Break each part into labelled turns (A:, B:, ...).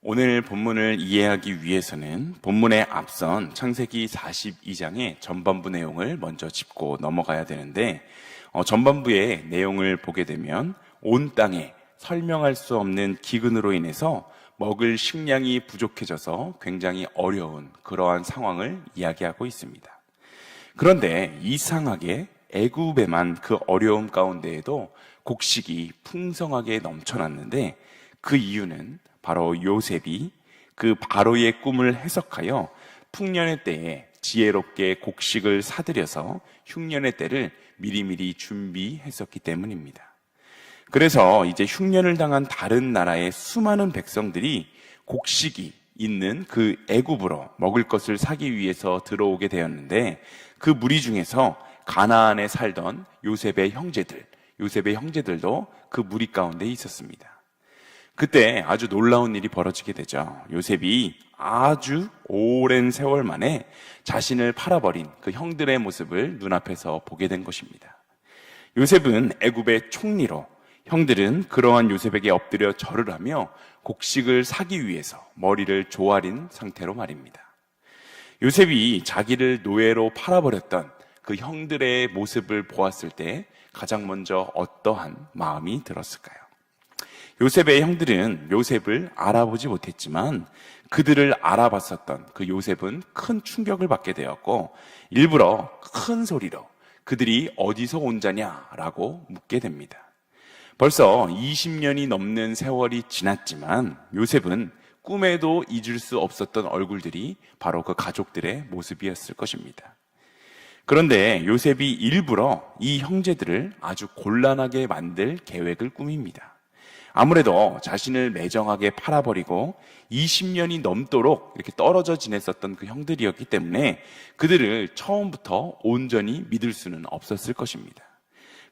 A: 오늘 본문을 이해하기 위해서는 본문에 앞선 창세기 42장의 전반부 내용을 먼저 짚고 넘어가야 되는데 전반부의 내용을 보게 되면 온 땅에 설명할 수 없는 기근으로 인해서 먹을 식량이 부족해져서 굉장히 어려운 그러한 상황을 이야기하고 있습니다. 그런데 이상하게 애굽에만 그 어려움 가운데에도 곡식이 풍성하게 넘쳐났는데 그 이유는 바로 요셉이 그 바로의 꿈을 해석하여 풍년의 때에 지혜롭게 곡식을 사들여서 흉년의 때를 미리미리 준비했었기 때문입니다. 그래서 이제 흉년을 당한 다른 나라의 수많은 백성들이 곡식이 있는 그 애굽으로 먹을 것을 사기 위해서 들어오게 되었는데 그 무리 중에서 가나안에 살던 요셉의 형제들도 그 무리 가운데 있었습니다. 그때 아주 놀라운 일이 벌어지게 되죠. 요셉이 아주 오랜 세월 만에 자신을 팔아버린 그 형들의 모습을 눈앞에서 보게 된 것입니다. 요셉은 애굽의 총리로, 형들은 그러한 요셉에게 엎드려 절을 하며 곡식을 사기 위해서 머리를 조아린 상태로 말입니다. 요셉이 자기를 노예로 팔아버렸던 그 형들의 모습을 보았을 때 가장 먼저 어떠한 마음이 들었을까요? 요셉의 형들은 요셉을 알아보지 못했지만 그들을 알아봤었던 그 요셉은 큰 충격을 받게 되었고 일부러 큰 소리로 그들이 어디서 온 자냐라고 묻게 됩니다. 벌써 20년이 넘는 세월이 지났지만 요셉은 꿈에도 잊을 수 없었던 얼굴들이 바로 그 가족들의 모습이었을 것입니다. 그런데 요셉이 일부러 이 형제들을 아주 곤란하게 만들 계획을 꾸밉니다. 아무래도 자신을 매정하게 팔아버리고 20년이 넘도록 이렇게 떨어져 지냈었던 그 형들이었기 때문에 그들을 처음부터 온전히 믿을 수는 없었을 것입니다.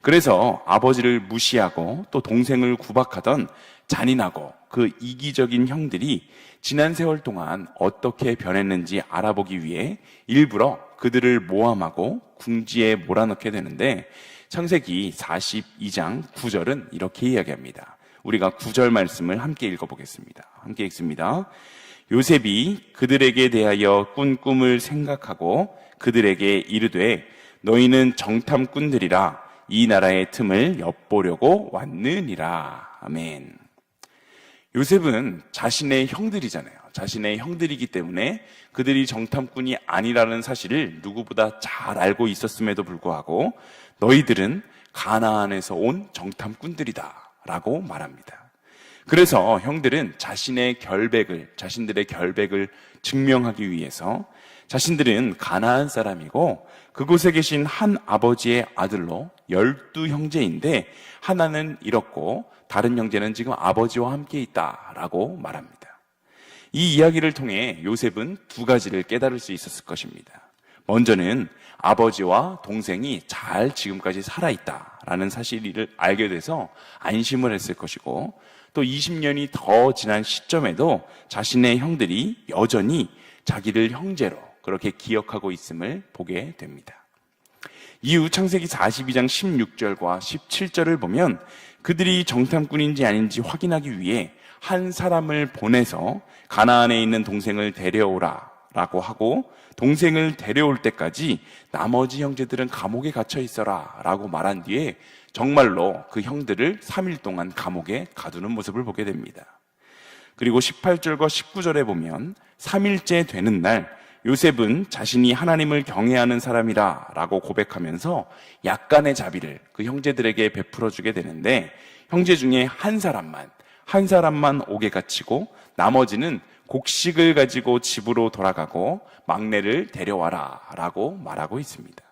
A: 그래서 아버지를 무시하고 또 동생을 구박하던 잔인하고 그 이기적인 형들이 지난 세월 동안 어떻게 변했는지 알아보기 위해 일부러 그들을 모함하고 궁지에 몰아넣게 되는데 창세기 42장 9절은 이렇게 이야기합니다. 우리가 9절 말씀을 함께 읽어보겠습니다. 함께 읽습니다. 요셉이 그들에게 대하여 꾼 꿈을 생각하고 그들에게 이르되 너희는 정탐꾼들이라 이 나라의 틈을 엿보려고 왔느니라. 아멘. 요셉은 자신의 형들이잖아요. 자신의 형들이기 때문에 그들이 정탐꾼이 아니라는 사실을 누구보다 잘 알고 있었음에도 불구하고 너희들은 가나안에서 온 정탐꾼들이다 라고 말합니다. 그래서 형들은 자신들의 결백을 증명하기 위해서 자신들은 가나안 사람이고 그곳에 계신 한 아버지의 아들로 12형제인데 하나는 잃었고 다른 형제는 지금 아버지와 함께 있다라고 말합니다. 이 이야기를 통해 요셉은 두 가지를 깨달을 수 있었을 것입니다. 먼저는 아버지와 동생이 잘 지금까지 살아있다라는 사실을 알게 돼서 안심을 했을 것이고 또 20년이 더 지난 시점에도 자신의 형들이 여전히 자기를 형제로 그렇게 기억하고 있음을 보게 됩니다. 이후 창세기 42장 16절과 17절을 보면 그들이 정탐꾼인지 아닌지 확인하기 위해 한 사람을 보내서 가나안에 있는 동생을 데려오라 라고 하고 동생을 데려올 때까지 나머지 형제들은 감옥에 갇혀 있어라 라고 말한 뒤에 정말로 그 형들을 3일 동안 감옥에 가두는 모습을 보게 됩니다. 그리고 18절과 19절에 보면 3일째 되는 날 요셉은 자신이 하나님을 경외하는 사람이라 라고 고백하면서 약간의 자비를 그 형제들에게 베풀어 주게 되는데 형제 중에 한 사람만 옥에 갇히고 나머지는 곡식을 가지고 집으로 돌아가고 막내를 데려와라 라고 말하고 있습니다.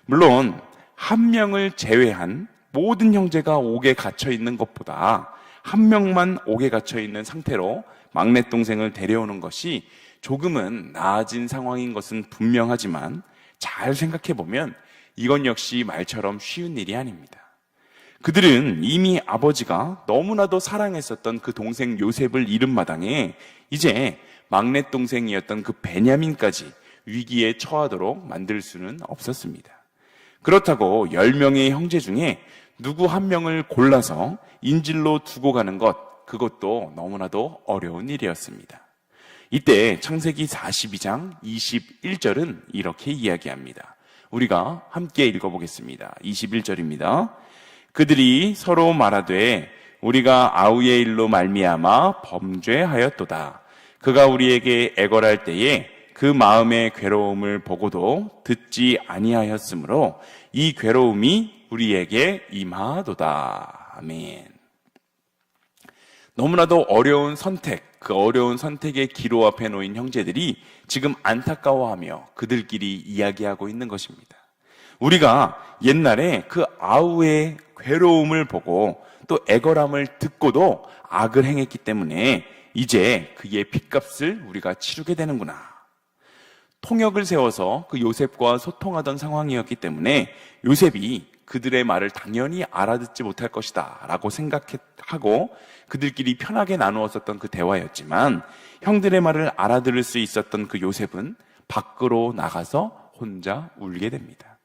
A: 물론 한 명을 제외한 모든 형제가 옥에 갇혀 있는 것보다 한 명만 옥에 갇혀 있는 상태로 막내 동생을 데려오는 것이 조금은 나아진 상황인 것은 분명하지만 잘 생각해보면 이건 역시 말처럼 쉬운 일이 아닙니다. 그들은 이미 아버지가 너무나도 사랑했었던 그 동생 요셉을 잃은 마당에 이제 막내 동생이었던 그 베냐민까지 위기에 처하도록 만들 수는 없었습니다. 그렇다고 10명의 형제 중에 누구 한 명을 골라서 인질로 두고 가는 것, 그것도 너무나도 어려운 일이었습니다. 이때 창세기 42장 21절은 이렇게 이야기합니다. 우리가 함께 읽어보겠습니다. 21절입니다. 그들이 서로 말하되 우리가 아우의 일로 말미암아 범죄하였도다. 그가 우리에게 애걸할 때에 그 마음의 괴로움을 보고도 듣지 아니하였으므로 이 괴로움이 우리에게 임하도다. 아멘. 너무나도 어려운 선택, 그 어려운 선택의 기로 앞에 놓인 형제들이 지금 안타까워하며 그들끼리 이야기하고 있는 것입니다. 우리가 옛날에 그 아우의 괴로움을 보고 또 애걸함을 듣고도 악을 행했기 때문에 이제 그의 핏값을 우리가 치르게 되는구나. 통역을 세워서 그 요셉과 소통하던 상황이었기 때문에 요셉이 그들의 말을 당연히 알아듣지 못할 것이다 라고 생각하고 그들끼리 편하게 나누었었던 그 대화였지만 형들의 말을 알아들을 수 있었던 그 요셉은 밖으로 나가서 혼자 울게 됩니다.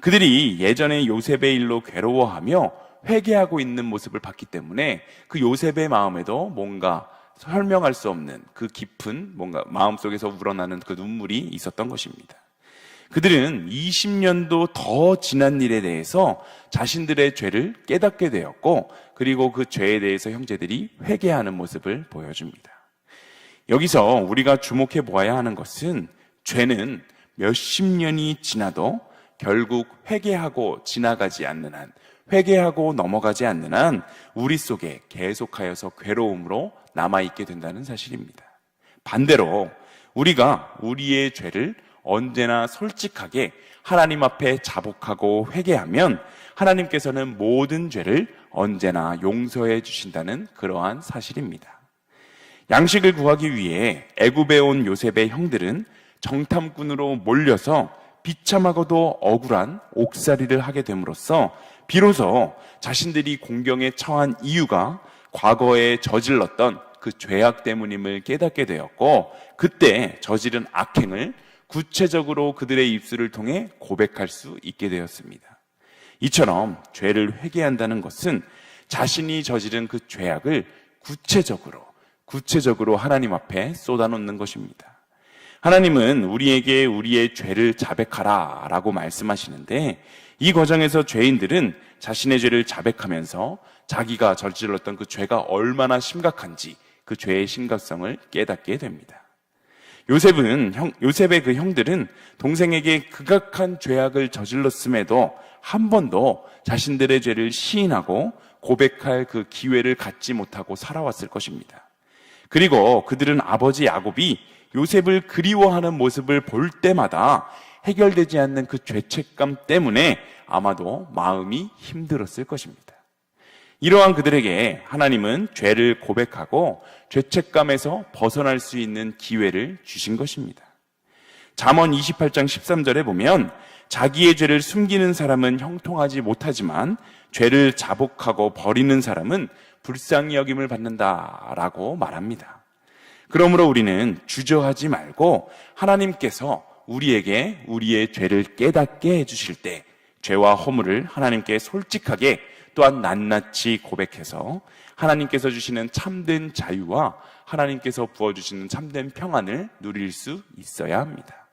A: 그들이 예전에 요셉의 일로 괴로워하며 회개하고 있는 모습을 봤기 때문에 그 요셉의 마음에도 뭔가 설명할 수 없는 그 깊은 뭔가 마음속에서 우러나는 그 눈물이 있었던 것입니다. 그들은 20년도 더 지난 일에 대해서 자신들의 죄를 깨닫게 되었고 그리고 그 죄에 대해서 형제들이 회개하는 모습을 보여줍니다. 여기서 우리가 주목해 보아야 하는 것은 죄는 몇십 년이 지나도 결국 회개하고 지나가지 않는 한, 회개하고 넘어가지 않는 한 우리 속에 계속하여서 괴로움으로 남아있게 된다는 사실입니다. 반대로 우리가 우리의 죄를 언제나 솔직하게 하나님 앞에 자복하고 회개하면 하나님께서는 모든 죄를 언제나 용서해 주신다는 그러한 사실입니다. 양식을 구하기 위해 애굽에 온 요셉의 형들은 정탐꾼으로 몰려서 비참하고도 억울한 옥살이를 하게 됨으로써 비로소 자신들이 공경에 처한 이유가 과거에 저질렀던 그 죄악 때문임을 깨닫게 되었고 그때 저지른 악행을 구체적으로 그들의 입술을 통해 고백할 수 있게 되었습니다. 이처럼 죄를 회개한다는 것은 자신이 저지른 그 죄악을 구체적으로 하나님 앞에 쏟아놓는 것입니다. 하나님은 우리에게 우리의 죄를 자백하라 라고 말씀하시는데 이 과정에서 죄인들은 자신의 죄를 자백하면서 자기가 저질렀던 그 죄가 얼마나 심각한지 그 죄의 심각성을 깨닫게 됩니다. 요셉의 그 형들은 동생에게 극악한 죄악을 저질렀음에도 한 번도 자신들의 죄를 시인하고 고백할 그 기회를 갖지 못하고 살아왔을 것입니다. 그리고 그들은 아버지 야곱이 요셉을 그리워하는 모습을 볼 때마다 해결되지 않는 그 죄책감 때문에 아마도 마음이 힘들었을 것입니다. 이러한 그들에게 하나님은 죄를 고백하고 죄책감에서 벗어날 수 있는 기회를 주신 것입니다. 잠언 28장 13절에 보면 자기의 죄를 숨기는 사람은 형통하지 못하지만 죄를 자복하고 버리는 사람은 불쌍히 여김을 받는다라고 말합니다. 그러므로 우리는 주저하지 말고 하나님께서 우리에게 우리의 죄를 깨닫게 해주실 때 죄와 허물을 하나님께 솔직하게 또한 낱낱이 고백해서 하나님께서 주시는 참된 자유와 하나님께서 부어주시는 참된 평안을 누릴 수 있어야 합니다.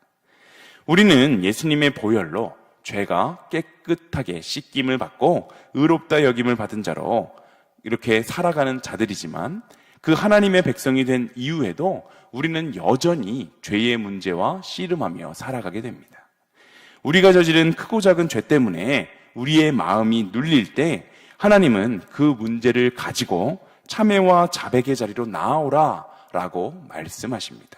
A: 우리는 예수님의 보혈로 죄가 깨끗하게 씻김을 받고 의롭다 여김을 받은 자로 이렇게 살아가는 자들이지만 그 하나님의 백성이 된 이후에도 우리는 여전히 죄의 문제와 씨름하며 살아가게 됩니다. 우리가 저지른 크고 작은 죄 때문에 우리의 마음이 눌릴 때 하나님은 그 문제를 가지고 참회와 자백의 자리로 나아오라 라고 말씀하십니다.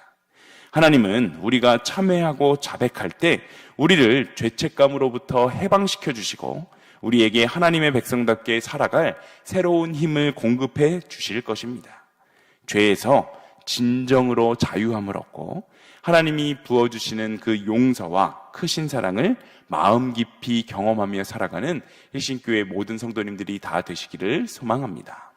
A: 하나님은 우리가 참회하고 자백할 때 우리를 죄책감으로부터 해방시켜 주시고 우리에게 하나님의 백성답게 살아갈 새로운 힘을 공급해 주실 것입니다. 죄에서 진정으로 자유함을 얻고 하나님이 부어주시는 그 용서와 크신 사랑을 마음 깊이 경험하며 살아가는 일신교회 모든 성도님들이 다 되시기를 소망합니다.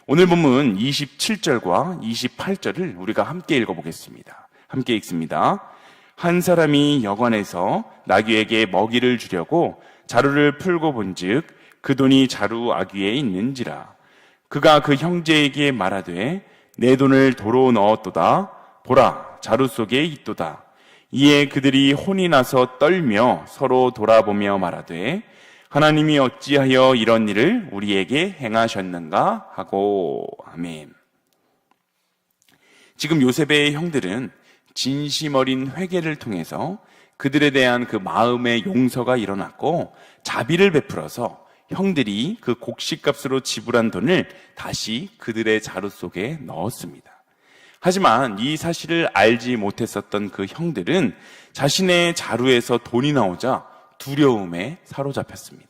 A: 오늘 본문 27절과 28절을 우리가 함께 읽어보겠습니다. 함께 읽습니다. 한 사람이 여관에서 나귀에게 먹이를 주려고 자루를 풀고 본즉 그 돈이 자루 아귀에 있는지라. 그가 그 형제에게 말하되 내 돈을 도로 넣었도다. 보라, 자루 속에 있도다. 이에 그들이 혼이 나서 떨며 서로 돌아보며 말하되 하나님이 어찌하여 이런 일을 우리에게 행하셨는가 하고. 아멘. 지금 요셉의 형들은 진심 어린 회개를 통해서 그들에 대한 그 마음의 용서가 일어났고 자비를 베풀어서 형들이 그 곡식값으로 지불한 돈을 다시 그들의 자루 속에 넣었습니다. 하지만 이 사실을 알지 못했었던 그 형들은 자신의 자루에서 돈이 나오자 두려움에 사로잡혔습니다.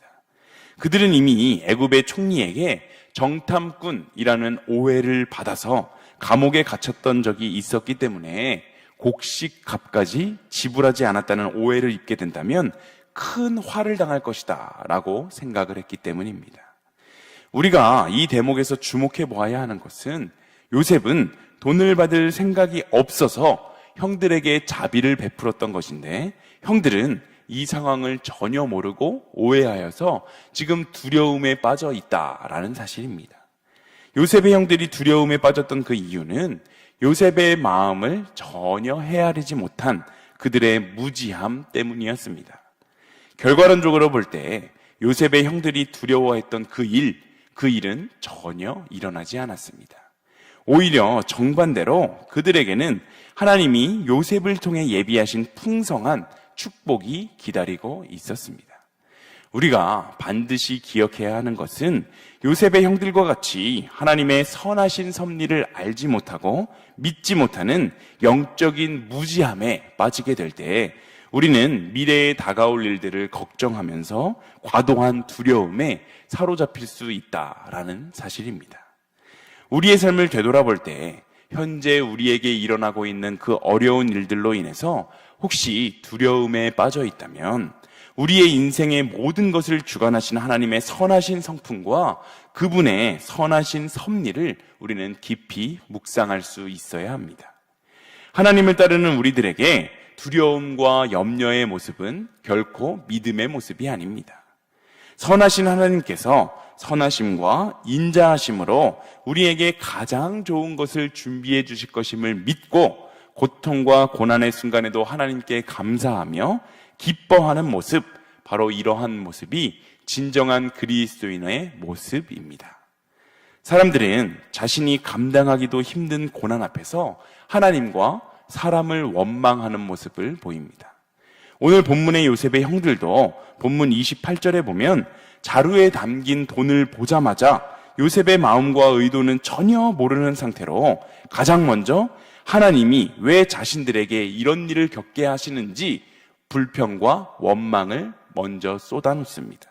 A: 그들은 이미 애굽의 총리에게 정탐꾼이라는 오해를 받아서 감옥에 갇혔던 적이 있었기 때문에 곡식값까지 지불하지 않았다는 오해를 입게 된다면 큰 화를 당할 것이다 라고 생각을 했기 때문입니다. 우리가 이 대목에서 주목해 보아야 하는 것은 요셉은 돈을 받을 생각이 없어서 형들에게 자비를 베풀었던 것인데 형들은 이 상황을 전혀 모르고 오해하여서 지금 두려움에 빠져 있다라는 사실입니다. 요셉의 형들이 두려움에 빠졌던 그 이유는 요셉의 마음을 전혀 헤아리지 못한 그들의 무지함 때문이었습니다. 결과론적으로 볼 때 요셉의 형들이 두려워했던 그 일은 전혀 일어나지 않았습니다. 오히려 정반대로 그들에게는 하나님이 요셉을 통해 예비하신 풍성한 축복이 기다리고 있었습니다. 우리가 반드시 기억해야 하는 것은 요셉의 형들과 같이 하나님의 선하신 섭리를 알지 못하고 믿지 못하는 영적인 무지함에 빠지게 될 때 우리는 미래에 다가올 일들을 걱정하면서 과도한 두려움에 사로잡힐 수 있다라는 사실입니다. 우리의 삶을 되돌아볼 때 현재 우리에게 일어나고 있는 그 어려운 일들로 인해서 혹시 두려움에 빠져 있다면 우리의 인생의 모든 것을 주관하시는 하나님의 선하신 성품과 그분의 선하신 섭리를 우리는 깊이 묵상할 수 있어야 합니다. 하나님을 따르는 우리들에게 두려움과 염려의 모습은 결코 믿음의 모습이 아닙니다. 선하신 하나님께서 선하심과 인자하심으로 우리에게 가장 좋은 것을 준비해 주실 것임을 믿고 고통과 고난의 순간에도 하나님께 감사하며 기뻐하는 모습, 바로 이러한 모습이 진정한 그리스도인의 모습입니다. 사람들은 자신이 감당하기도 힘든 고난 앞에서 하나님과 사람을 원망하는 모습을 보입니다. 오늘 본문의 요셉의 형들도 본문 28절에 보면 자루에 담긴 돈을 보자마자 요셉의 마음과 의도는 전혀 모르는 상태로 가장 먼저 하나님이 왜 자신들에게 이런 일을 겪게 하시는지 불평과 원망을 먼저 쏟아놓습니다.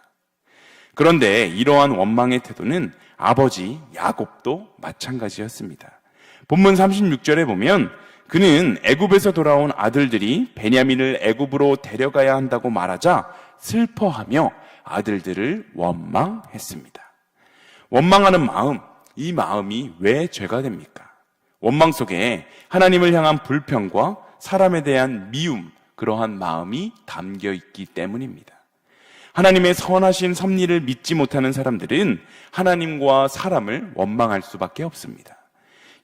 A: 그런데 이러한 원망의 태도는 아버지 야곱도 마찬가지였습니다. 본문 36절에 보면 그는 애굽에서 돌아온 아들들이 베냐민을 애굽으로 데려가야 한다고 말하자 슬퍼하며 아들들을 원망했습니다. 원망하는 마음, 이 마음이 왜 죄가 됩니까? 원망 속에 하나님을 향한 불평과 사람에 대한 미움, 그러한 마음이 담겨 있기 때문입니다. 하나님의 선하신 섭리를 믿지 못하는 사람들은 하나님과 사람을 원망할 수밖에 없습니다.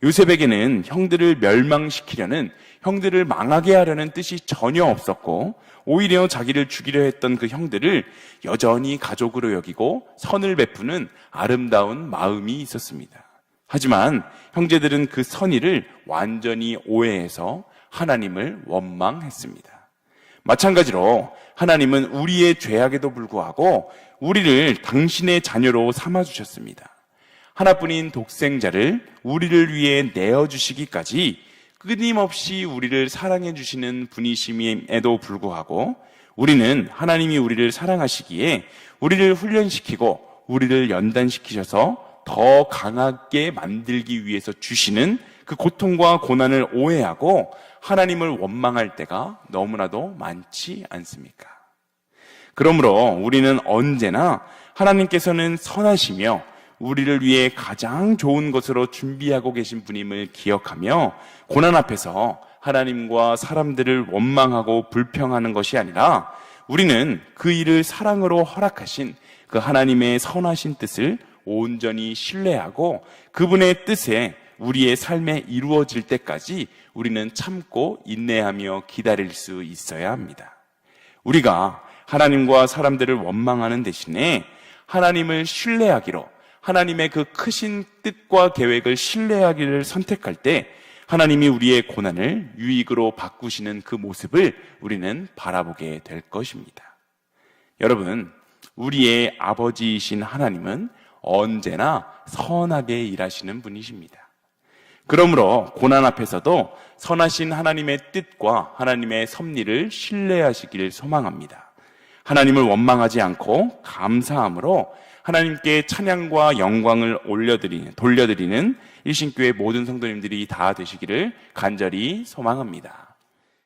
A: 요셉에게는 형들을 멸망시키려는, 형들을 망하게 하려는 뜻이 전혀 없었고 오히려 자기를 죽이려 했던 그 형들을 여전히 가족으로 여기고 선을 베푸는 아름다운 마음이 있었습니다. 하지만 형제들은 그 선의를 완전히 오해해서 하나님을 원망했습니다. 마찬가지로 하나님은 우리의 죄악에도 불구하고 우리를 당신의 자녀로 삼아주셨습니다. 하나뿐인 독생자를 우리를 위해 내어주시기까지 끊임없이 우리를 사랑해 주시는 분이심에도 불구하고 우리는 하나님이 우리를 사랑하시기에 우리를 훈련시키고 우리를 연단시키셔서 더 강하게 만들기 위해서 주시는 그 고통과 고난을 오해하고 하나님을 원망할 때가 너무나도 많지 않습니까? 그러므로 우리는 언제나 하나님께서는 선하시며 우리를 위해 가장 좋은 것으로 준비하고 계신 분임을 기억하며 고난 앞에서 하나님과 사람들을 원망하고 불평하는 것이 아니라 우리는 그 일을 사랑으로 허락하신 그 하나님의 선하신 뜻을 온전히 신뢰하고 그분의 뜻에 우리의 삶에 이루어질 때까지 우리는 참고 인내하며 기다릴 수 있어야 합니다. 우리가 하나님과 사람들을 원망하는 대신에 하나님을 신뢰하기로, 하나님의 그 크신 뜻과 계획을 신뢰하기를 선택할 때 하나님이 우리의 고난을 유익으로 바꾸시는 그 모습을 우리는 바라보게 될 것입니다. 여러분, 우리의 아버지이신 하나님은 언제나 선하게 일하시는 분이십니다. 그러므로 고난 앞에서도 선하신 하나님의 뜻과 하나님의 섭리를 신뢰하시기를 소망합니다. 하나님을 원망하지 않고 감사함으로 하나님께 찬양과 영광을 돌려드리는 일신교회 모든 성도님들이 다 되시기를 간절히 소망합니다.